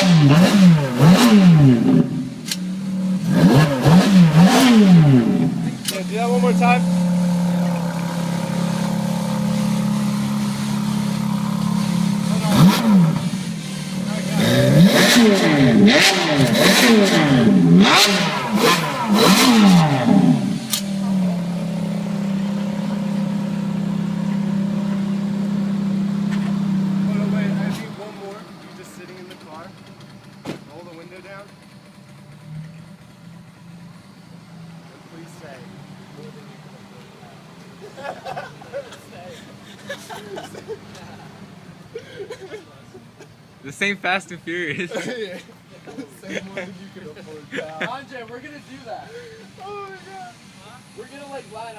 Yeah, do that one more time. This ain't Fast and Furious. Yeah. Say more than you can afford. Andre, we're gonna do that. Oh my god. We're gonna like line up.